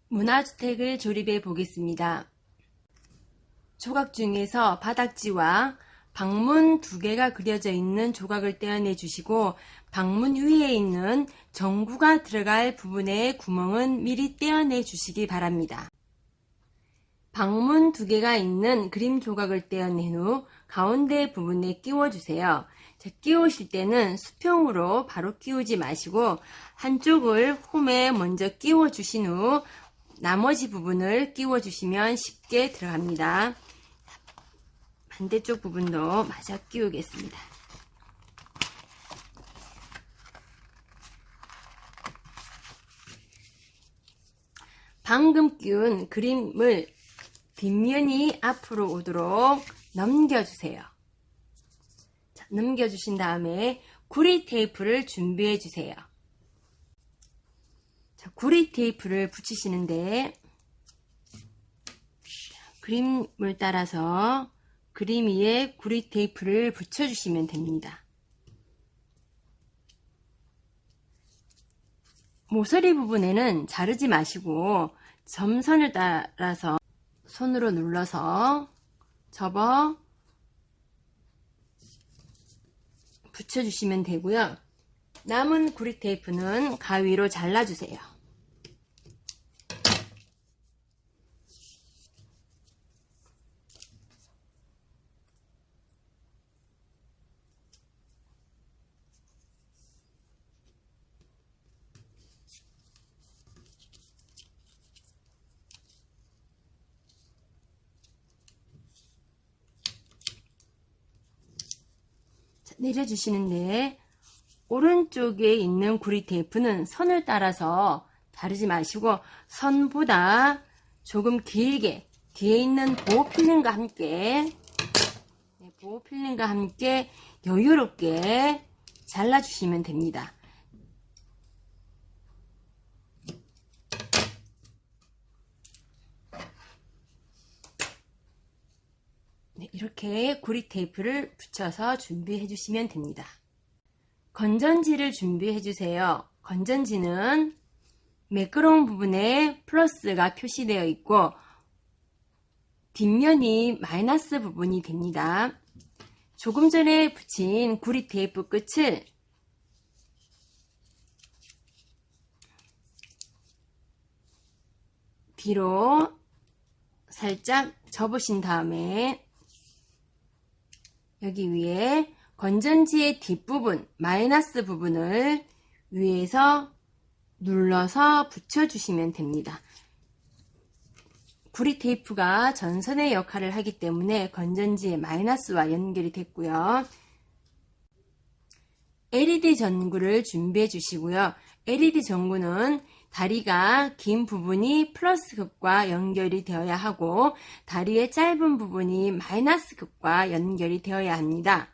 문화주택을 조립해 보겠습니다. 조각 중에서 바닥지와 방문 2개가 그려져 있는 조각을 떼어내 주시고 방문 위에 있는 전구가 들어갈 부분의 구멍은 미리 떼어내 주시기 바랍니다. 방문 2개가 있는 그림 조각을 떼어낸 후 가운데 부분에 끼워주세요. 끼우실 때는 수평으로 바로 끼우지 마시고 한쪽을 홈에 먼저 끼워주신 후 나머지 부분을 끼워주시면 쉽게 들어갑니다. 반대쪽 부분도 마저 끼우겠습니다. 방금 끼운 그림을 뒷면이 앞으로 오도록 넘겨주세요. 자, 넘겨주신 다음에 구리 테이프를 준비해 주세요. 자, 구리 테이프를 붙이시는데 그림을 따라서 그림 위에 구리 테이프를 붙여주시면 됩니다. 모서리 부분에는 자르지 마시고 점선을 따라서 손으로 눌러서 접어 붙여주시면 되고요. 남은 구리 테이프는 가위로 잘라주세요. 내려주시는데 오른쪽에 있는 구리 테이프는 선을 따라서 자르지 마시고 선보다 조금 길게 뒤에 있는 보호 필름과 함께 여유롭게 잘라주시면 됩니다. 이렇게 구리 테이프를 붙여서 준비해 주시면 됩니다. 건전지를 준비해 주세요. 건전지는 매끄러운 부분에 플러스가 표시되어 있고 뒷면이 마이너스 부분이 됩니다. 조금 전에 붙인 구리 테이프 끝을 뒤로 살짝 접으신 다음에 여기 위에 건전지의 뒷부분, 마이너스 부분을 위에서 눌러서 붙여주시면 됩니다. 구리 테이프가 전선의 역할을 하기 때문에 건전지의 마이너스와 연결이 됐고요. LED 전구를 준비해 주시고요. LED 전구는 다리가 긴 부분이 플러스 극과 연결이 되어야 하고 다리의 짧은 부분이 마이너스 극과 연결이 되어야 합니다.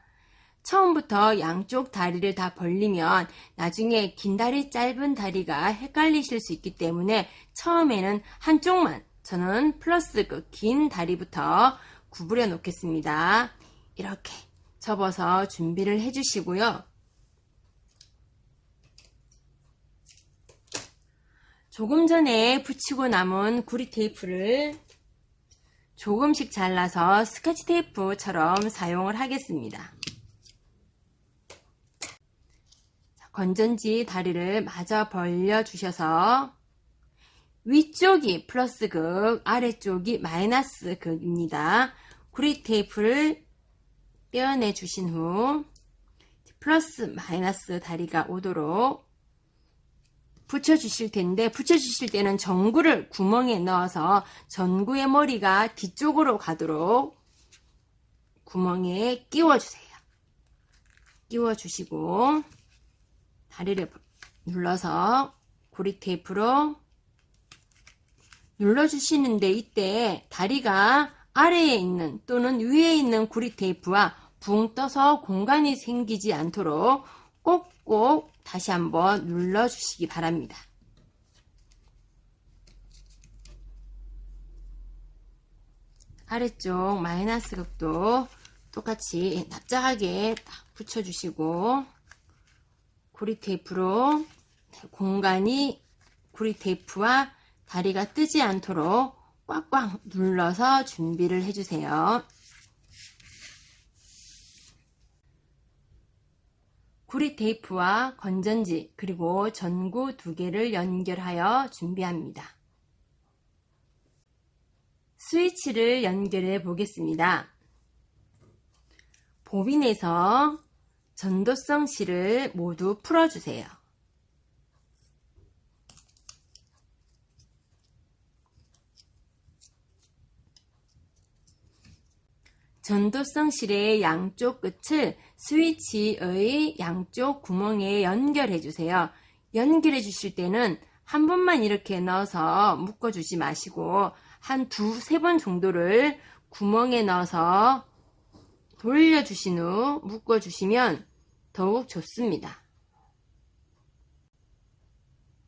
처음부터 양쪽 다리를 다 벌리면 나중에 긴 다리 짧은 다리가 헷갈리실 수 있기 때문에 처음에는 한쪽만 저는 플러스 극 긴 다리부터 구부려 놓겠습니다. 이렇게 접어서 준비를 해 주시고요. 조금 전에 붙이고 남은 구리 테이프를 조금씩 잘라서 스카치 테이프처럼 사용을 하겠습니다. 건전지 다리를 마저 벌려 주셔서 위쪽이 플러스 극, 아래쪽이 마이너스 극입니다. 구리 테이프를 떼어내 주신 후 플러스 마이너스 다리가 오도록 붙여주실 텐데 붙여주실 때는 전구를 구멍에 넣어서 전구의 머리가 뒤쪽으로 가도록 구멍에 끼워주세요. 끼워주시고 다리를 눌러서 구리 테이프로 눌러주시는데 이때 다리가 아래에 있는 또는 위에 있는 구리 테이프와 붕 떠서 공간이 생기지 않도록 꼭꼭 다시 한번 눌러주시기 바랍니다. 아래쪽 마이너스 극도 똑같이 납작하게 딱 붙여주시고 구리 테이프로 공간이 구리 테이프와 다리가 뜨지 않도록 꽉꽉 눌러서 준비를 해주세요. 구리 테이프와 건전지 그리고 전구 2개를 연결하여 준비합니다. 스위치를 연결해 보겠습니다. 보빈에서 전도성 실을 모두 풀어주세요. 전도성 실의 양쪽 끝을 스위치의 양쪽 구멍에 연결해 주세요. 연결해 주실 때는 한 번만 이렇게 넣어서 묶어 주지 마시고 한 2-3번 정도를 구멍에 넣어서 돌려주신 후 묶어주시면 더욱 좋습니다.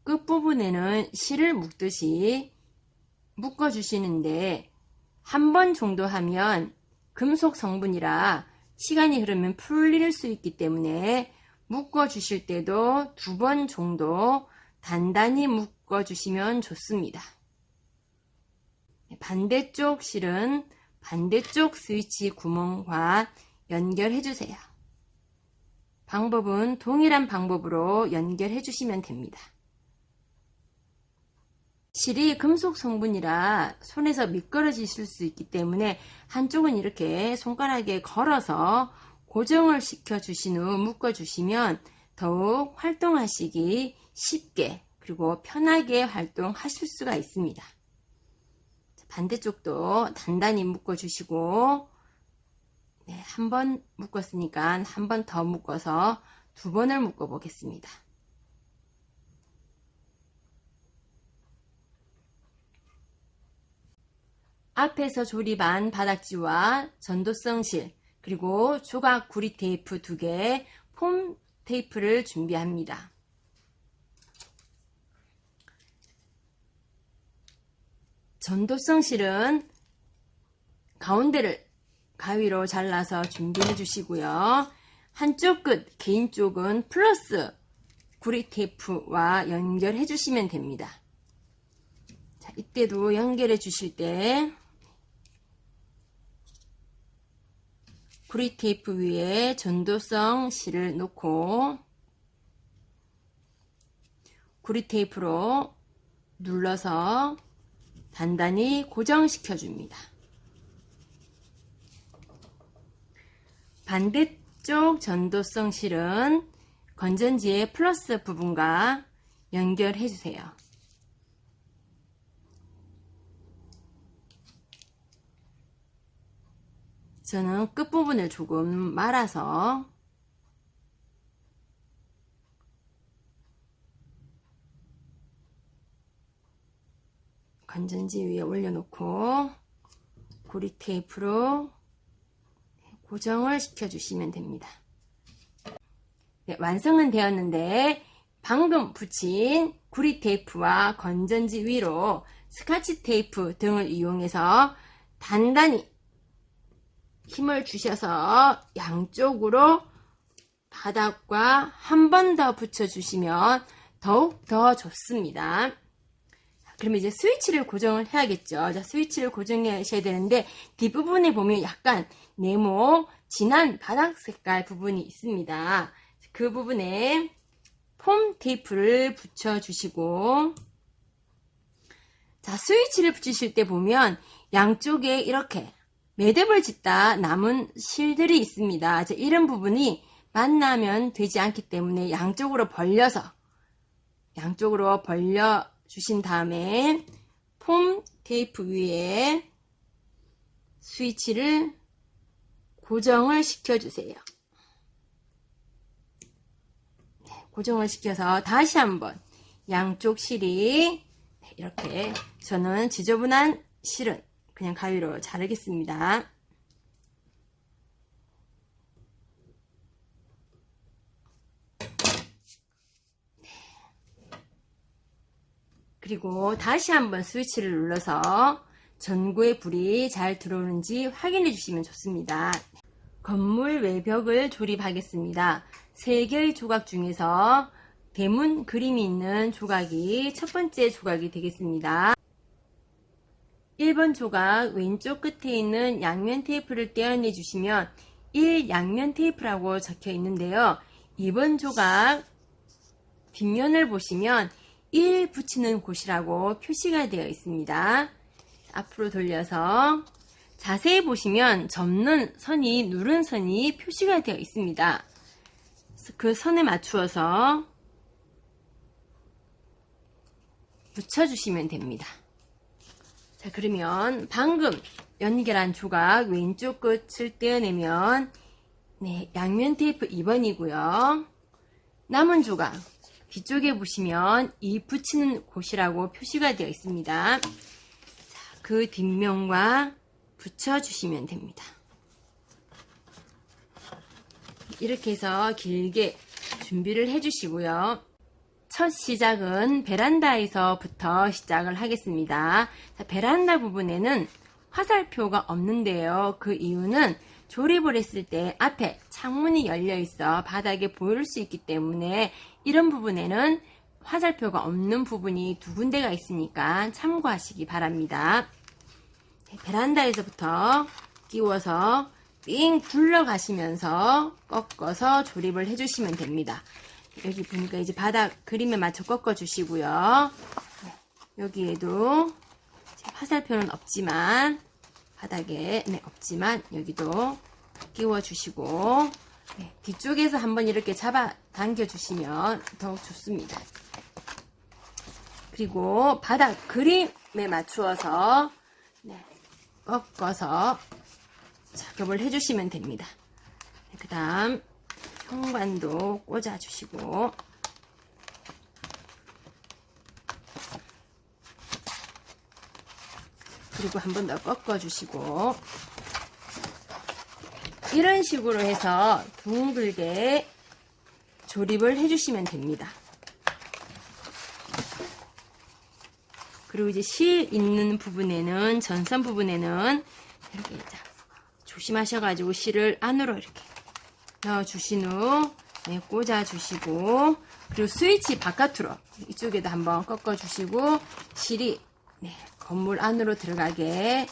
끝부분에는 실을 묶듯이 묶어주시는데 한 번 정도 하면 금속 성분이라 시간이 흐르면 풀릴 수 있기 때문에 묶어주실 때도 2번 정도 단단히 묶어주시면 좋습니다. 반대쪽 실은 반대쪽 스위치 구멍과 연결해 주세요. 방법은 동일한 방법으로 연결해 주시면 됩니다. 실이 금속 성분이라 손에서 미끄러지실 수 있기 때문에 한쪽은 이렇게 손가락에 걸어서 고정을 시켜 주신 후 묶어 주시면 더욱 활동하시기 쉽게 그리고 편하게 활동하실 수가 있습니다. 반대쪽도 단단히 묶어주시고 한 번 묶었으니까 한 번 더 묶어서 2번을 묶어 보겠습니다. 앞에서 조립한 바닥지와 전도성 실 그리고 조각 구리 테이프 2개, 폼 테이프를 준비합니다. 전도성 실은 가운데를 가위로 잘라서 준비해 주시고요. 한쪽 끝, 긴 쪽은 플러스 구리 테이프와 연결해 주시면 됩니다. 자, 이때도 연결해 주실 때 구리 테이프 위에 전도성 실을 놓고 구리 테이프로 눌러서 단단히 고정시켜 줍니다. 반대쪽 전도성 실은 건전지의 플러스 부분과 연결해 주세요. 저는 끝부분을 조금 말아서 건전지 위에 올려놓고 고리 테이프로 고정을 시켜주시면 됩니다. 네, 완성은 되었는데 방금 붙인 구리 테이프와 건전지 위로 스카치 테이프 등을 이용해서 단단히 힘을 주셔서 양쪽으로 바닥과 한 번 더 붙여주시면 더욱 더 좋습니다. 그러면 이제 스위치를 고정을 해야겠죠. 자, 스위치를 고정하셔야 되는데 뒷부분에 보면 약간 네모 진한 바닥 색깔 부분이 있습니다. 그 부분에 폼 테이프를 붙여주시고 자, 스위치를 붙이실 때 보면 양쪽에 이렇게 매듭을 짓다 남은 실들이 있습니다. 자, 이런 부분이 만나면 되지 않기 때문에 양쪽으로 벌려 주신 다음에 폼 테이프 위에 스위치를 고정을 시켜주세요. 고정을 시켜서 다시 한번 양쪽 실이 이렇게 저는 지저분한 실은 그냥 가위로 자르겠습니다. 그리고 다시 한번 스위치를 눌러서 전구의 불이 잘 들어오는지 확인해 주시면 좋습니다. 건물 외벽을 조립하겠습니다. 3개의 조각 중에서 대문 그림이 있는 조각이 첫 번째 조각이 되겠습니다. 1번 조각 왼쪽 끝에 있는 양면 테이프를 떼어내 주시면 1 양면 테이프라고 적혀 있는데요. 2번 조각 뒷면을 보시면 1 붙이는 곳이라고 표시가 되어 있습니다. 앞으로 돌려서 자세히 보시면 접는 선이 누른 선이 표시가 되어 있습니다. 그 선에 맞추어서 붙여주시면 됩니다. 자, 그러면 방금 연결한 조각 왼쪽 끝을 떼어내면 네, 양면 테이프 2번이고요. 남은 조각 뒤쪽에 보시면 이 붙이는 곳이라고 표시가 되어 있습니다. 자, 그 뒷면과 붙여주시면 됩니다. 이렇게 해서 길게 준비를 해주시고요. 첫 시작은 베란다에서부터 시작을 하겠습니다. 자, 베란다 부분에는 화살표가 없는데요. 그 이유는 조립을 했을 때 앞에 창문이 열려 있어 바닥에 보일 수 있기 때문에 이런 부분에는 화살표가 없는 부분이 두 군데가 있으니까 참고하시기 바랍니다. 베란다에서부터 끼워서 삥 굴러가시면서 꺾어서 조립을 해주시면 됩니다. 여기 보니까 이제 바닥 그림에 맞춰 꺾어 주시고요. 여기에도 화살표는 없지만 바닥에 없지만 여기도 끼워 주시고 뒤쪽에서 한번 이렇게 잡아 당겨 주시면 더욱 좋습니다. 그리고 바닥 그림에 맞추어서 꺾어서 작업을 해주시면 됩니다. 그 다음 현관도 꽂아주시고 그리고 한 번 더 꺾어주시고 이런 식으로 해서 둥글게 조립을 해주시면 됩니다. 그리고 이제 실 있는 부분에는 전선 부분에는 이렇게 조심하셔가지고 실을 안으로 이렇게 넣어주신 후 꽂아주시고 그리고 스위치 바깥으로 이쪽에도 한번 꺾어주시고 실이 건물 안으로 들어가게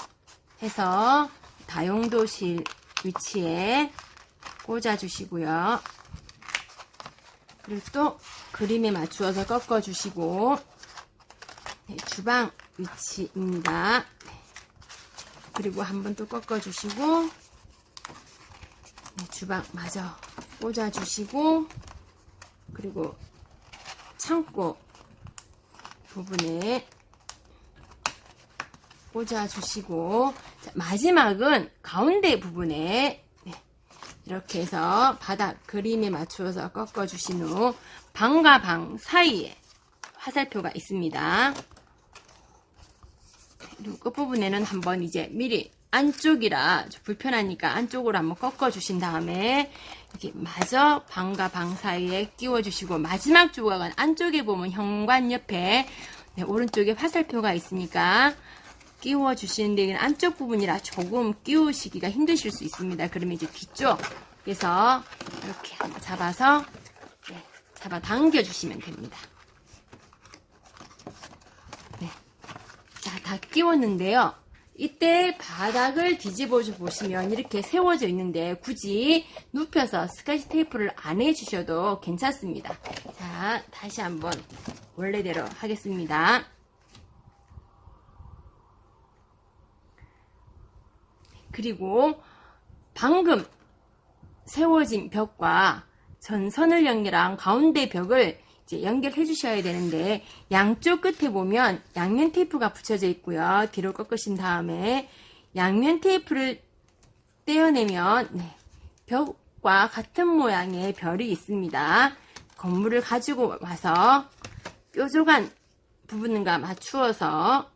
해서 다용도실 위치에 꽂아주시고요. 그리고 또 그림에 맞추어서 꺾어주시고 주방 위치입니다. 그리고 한번 또 꺾어주시고 주방 마저 꽂아주시고 그리고 창고 부분에 꽂아주시고 마지막은 가운데 부분에 이렇게 해서 바닥 그림에 맞추어서 꺾어주신 후 방과 방 사이에 화살표가 있습니다. 그리고 끝부분에는 한번 이제 미리 안쪽이라 불편하니까 안쪽으로 한번 꺾어주신 다음에 이렇게 마저 방과 방 사이에 끼워주시고 마지막 조각은 안쪽에 보면 현관 옆에 오른쪽에 화살표가 있으니까 끼워주시는데 안쪽 부분이라 조금 끼우시기가 힘드실 수 있습니다. 그러면 이제 뒤쪽에서 이렇게 한번 잡아서 잡아 당겨주시면 됩니다. 자, 다 끼웠는데요. 이때 바닥을 뒤집어 보시면 이렇게 세워져 있는데 굳이 눕혀서 스카치 테이프를 안 해주셔도 괜찮습니다. 자, 다시 한번 원래대로 하겠습니다. 그리고 방금 세워진 벽과 전선을 연결한 가운데 벽을 이제 연결해 주셔야 되는데 양쪽 끝에 보면 양면 테이프가 붙여져 있고요. 뒤로 꺾으신 다음에 양면 테이프를 떼어내면 벽과 같은 모양의 별이 있습니다. 건물을 가지고 와서 뾰족한 부분과 맞추어서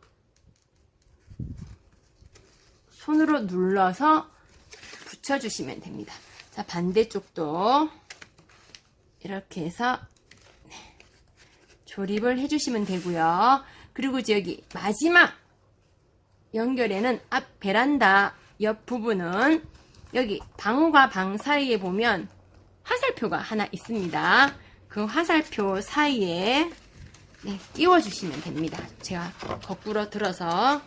손으로 눌러서 붙여주시면 됩니다. 자, 반대쪽도 이렇게 해서 조립을 해주시면 되고요. 그리고 이제 여기 마지막 연결에는 앞 베란다 옆 부분은 여기 방과 방 사이에 보면 화살표가 하나 있습니다. 그 화살표 사이에 끼워주시면 됩니다. 제가 거꾸로 들어서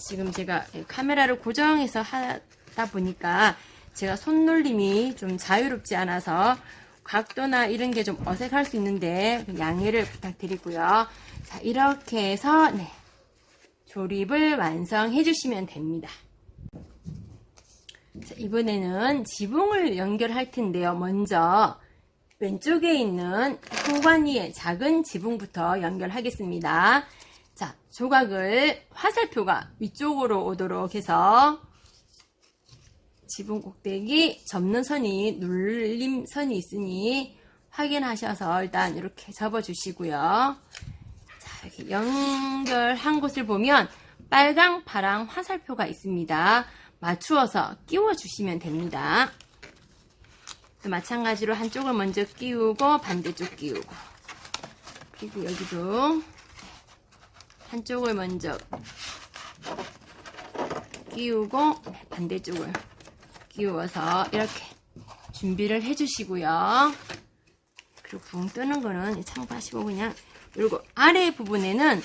지금 제가 카메라를 고정해서 하다 보니까 제가 손놀림이 좀 자유롭지 않아서 각도나 이런 게 좀 어색할 수 있는데 양해를 부탁드리고요. 자, 이렇게 해서 네, 조립을 완성해 주시면 됩니다. 자, 이번에는 지붕을 연결할 텐데요. 먼저 왼쪽에 있는 현관위의 작은 지붕부터 연결하겠습니다. 자, 조각을 화살표가 위쪽으로 오도록 해서 지붕 꼭대기 접는 선이 눌림선이 있으니 확인하셔서 일단 이렇게 접어주시고요. 자, 이렇게 연결한 곳을 보면 빨강, 파랑 화살표가 있습니다. 맞추어서 끼워주시면 됩니다. 마찬가지로 한쪽을 먼저 끼우고 반대쪽 끼우고, 그리고 여기도 한쪽을 먼저 끼우고 반대쪽을 끼워서 이렇게 준비를 해주시고요. 그리고 붕 뜨는 거는 참고하시고 그냥, 그리고 아래 부분에는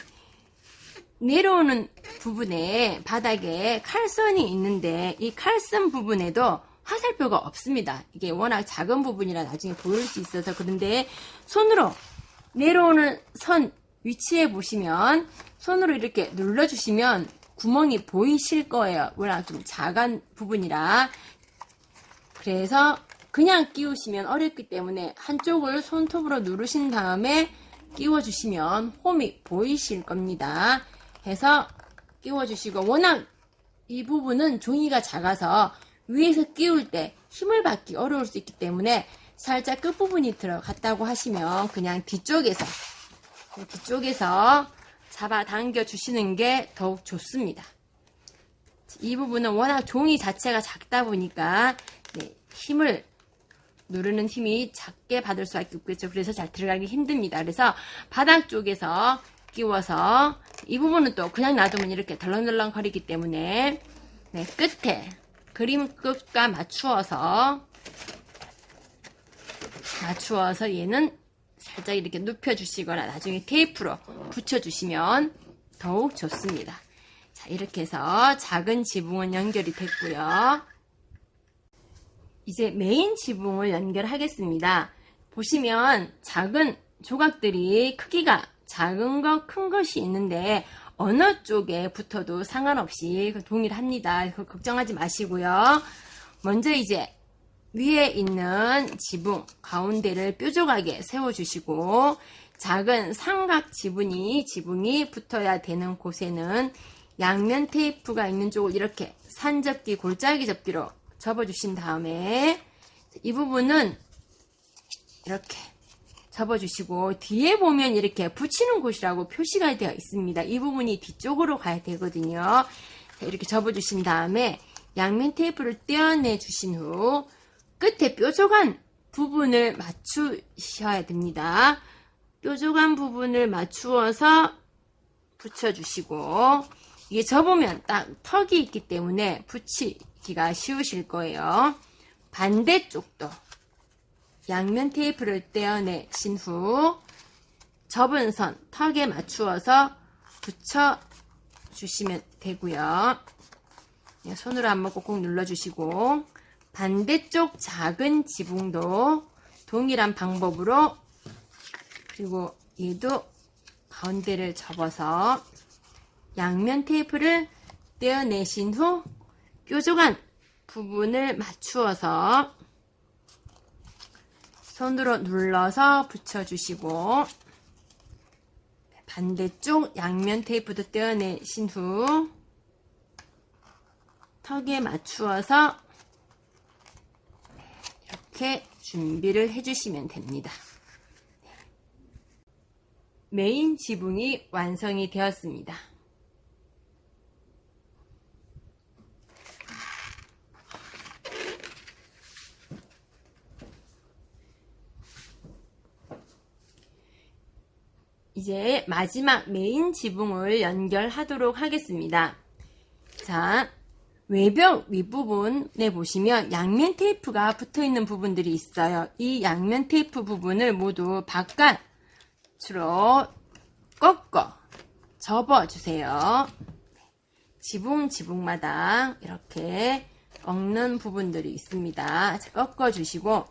내려오는 부분에 바닥에 칼선이 있는데 이 칼선 부분에도 화살표가 없습니다. 이게 워낙 작은 부분이라 나중에 보일 수 있어서. 그런데 손으로 내려오는 선 위치에 보시면 손으로 이렇게 눌러주시면 구멍이 보이실 거예요. 워낙 좀 작은 부분이라. 그래서 그냥 끼우시면 어렵기 때문에 한쪽을 손톱으로 누르신 다음에 끼워주시면 홈이 보이실 겁니다. 해서 끼워주시고, 워낙 이 부분은 종이가 작아서 위에서 끼울 때 힘을 받기 어려울 수 있기 때문에 살짝 끝부분이 들어갔다고 하시면 그냥 뒤쪽에서 잡아당겨 주시는 게 더욱 좋습니다. 이 부분은 워낙 종이 자체가 작다 보니까 네, 힘을 누르는 힘이 작게 받을 수밖에 없겠죠. 그래서 잘 들어가기 힘듭니다. 그래서 바닥 쪽에서 끼워서, 이 부분은 또 그냥 놔두면 이렇게 덜렁덜렁 거리기 때문에 네, 끝에 그림 끝과 맞추어서 얘는 살짝 이렇게 눕혀주시거나 나중에 테이프로 붙여주시면 더욱 좋습니다. 자, 이렇게 해서 작은 지붕은 연결이 됐고요. 이제 메인 지붕을 연결하겠습니다. 보시면 작은 조각들이 크기가 작은 것, 큰 것이 있는데 어느 쪽에 붙어도 상관없이 동일합니다. 걱정하지 마시고요. 먼저 이제 위에 있는 지붕 가운데를 뾰족하게 세워주시고, 작은 삼각 지붕이 붙어야 되는 곳에는 양면 테이프가 있는 쪽을 이렇게 산접기, 골짜기 접기로 접어주신 다음에 이 부분은 이렇게 접어주시고, 뒤에 보면 이렇게 붙이는 곳이라고 표시가 되어 있습니다. 이 부분이 뒤쪽으로 가야 되거든요. 자, 이렇게 접어주신 다음에 양면 테이프를 떼어내 주신 후 끝에 뾰족한 부분을 맞추셔야 됩니다. 뾰족한 부분을 맞추어서 붙여주시고, 이게 접으면 딱 턱이 있기 때문에 붙이기가 쉬우실 거예요. 반대쪽도 양면 테이프를 떼어내신 후 접은 선 턱에 맞추어서 붙여주시면 되고요. 손으로 한번 꼭꼭 눌러주시고, 반대쪽 작은 지붕도 동일한 방법으로, 그리고 얘도 가운데를 접어서 양면 테이프를 떼어내신 후 뾰족한 부분을 맞추어서 손으로 눌러서 붙여주시고, 반대쪽 양면 테이프도 떼어내신 후 턱에 맞추어서 이렇게 준비를 해주시면 됩니다. 메인 지붕이 완성이 되었습니다. 이제 마지막 메인 지붕을 연결하도록 하겠습니다. 자, 외벽 윗부분에 보시면 양면 테이프가 붙어있는 부분들이 있어요. 이 양면 테이프 부분을 모두 바깥으로 꺾어 접어주세요. 지붕마다 이렇게 꺾는 부분들이 있습니다. 자, 꺾어주시고,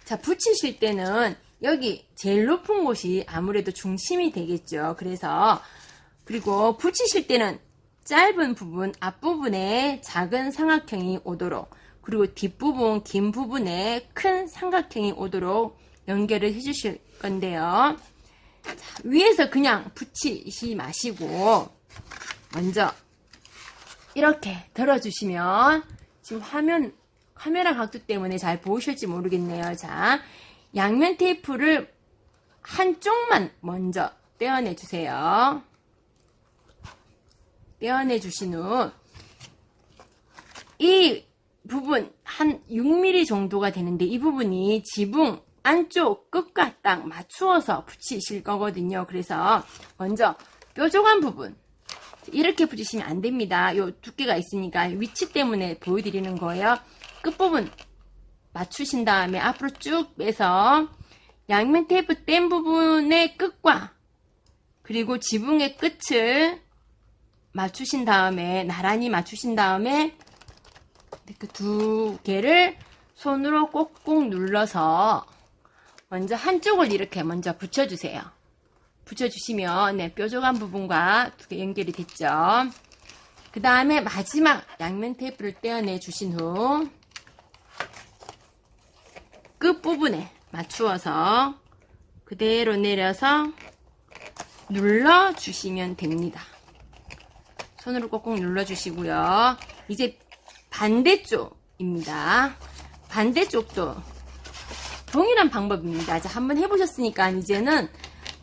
자, 붙이실 때는 여기 제일 높은 곳이 아무래도 중심이 되겠죠. 그리고 붙이실 때는 짧은 부분, 앞부분에 작은 삼각형이 오도록, 그리고 뒷부분, 긴 부분에 큰 삼각형이 오도록 연결을 해주실 건데요. 자, 위에서 그냥 붙이시 마시고, 먼저 이렇게 들어주시면, 지금 카메라 각도 때문에 잘 보이실지 모르겠네요. 자, 양면 테이프를 한쪽만 먼저 떼어내주세요. 떼어내주신 후, 이 부분 한 6mm 정도가 되는데, 이 부분이 지붕 안쪽 끝과 딱 맞추어서 붙이실 거거든요. 그래서 먼저 뾰족한 부분, 이렇게 붙이시면 안 됩니다. 요 두께가 있으니까 위치 때문에 보여드리는 거예요. 끝부분 맞추신 다음에 앞으로 쭉 빼서 양면 테이프 뗀 부분의 끝과 그리고 지붕의 끝을 맞추신 다음에, 나란히 맞추신 다음에 그 두 개를 손으로 꼭꼭 눌러서 먼저 한쪽을 이렇게 먼저 붙여주세요. 붙여주시면 네, 뾰족한 부분과 두 개 연결이 됐죠. 그 다음에 마지막 양면 테이프를 떼어내 주신 후 끝부분에 맞추어서 그대로 내려서 눌러주시면 됩니다. 손으로 꼭꼭 눌러주시고요. 이제 반대쪽입니다. 반대쪽도 동일한 방법입니다. 자, 한번 해보셨으니까 이제는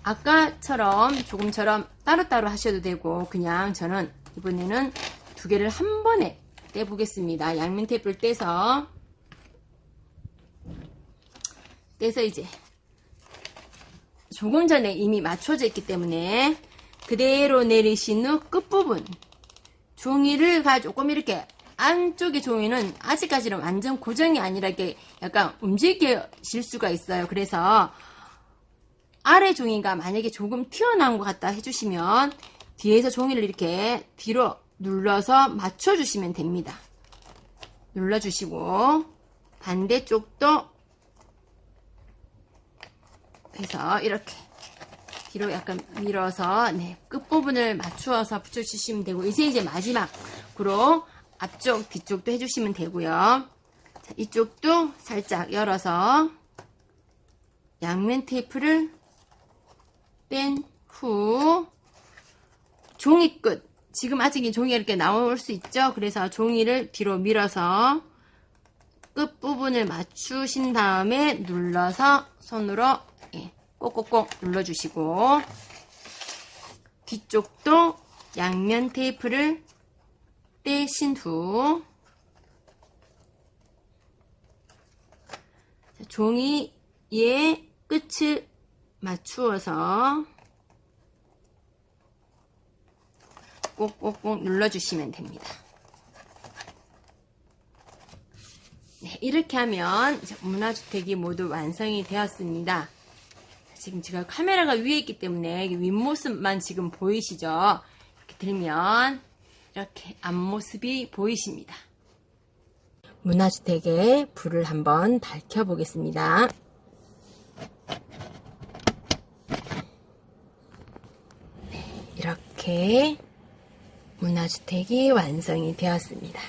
아까처럼 조금처럼 따로따로 하셔도 되고, 그냥 저는 이번에는 두 개를 한 번에 떼보겠습니다. 양면 테이프를 떼서 이제 조금 전에 이미 맞춰져 있기 때문에 그대로 내리신 후 끝부분 종이를 조금 이렇게, 안쪽의 종이는 아직까지는 완전 고정이 아니라 이렇게 약간 움직이실 수가 있어요. 그래서 아래 종이가 만약에 조금 튀어나온 것 같다 해주시면 뒤에서 종이를 이렇게 뒤로 눌러서 맞춰주시면 됩니다. 눌러주시고 반대쪽도 해서 이렇게 뒤로 약간 밀어서 네, 끝부분을 맞추어서 붙여주시면 되고, 이제 마지막으로 앞쪽 뒤쪽도 해주시면 되고요. 자, 이쪽도 살짝 열어서 양면 테이프를 뺀 후 종이 끝, 지금 아직 이 종이가 이렇게 나올 수 있죠. 그래서 종이를 뒤로 밀어서 끝부분을 맞추신 다음에 눌러서 손으로 꼭꼭꼭 눌러주시고, 뒤쪽도 양면 테이프를 떼신 후 종이의 끝을 맞추어서 꼭꼭꼭 눌러주시면 됩니다. 네, 이렇게 하면 이제 문화주택이 모두 완성이 되었습니다. 지금 제가 카메라가 위에 있기 때문에 윗모습만 지금 보이시죠? 이렇게 들면 이렇게 앞모습이 보이십니다. 문화주택에 불을 한번 밝혀보겠습니다. 네, 이렇게 문화주택이 완성이 되었습니다.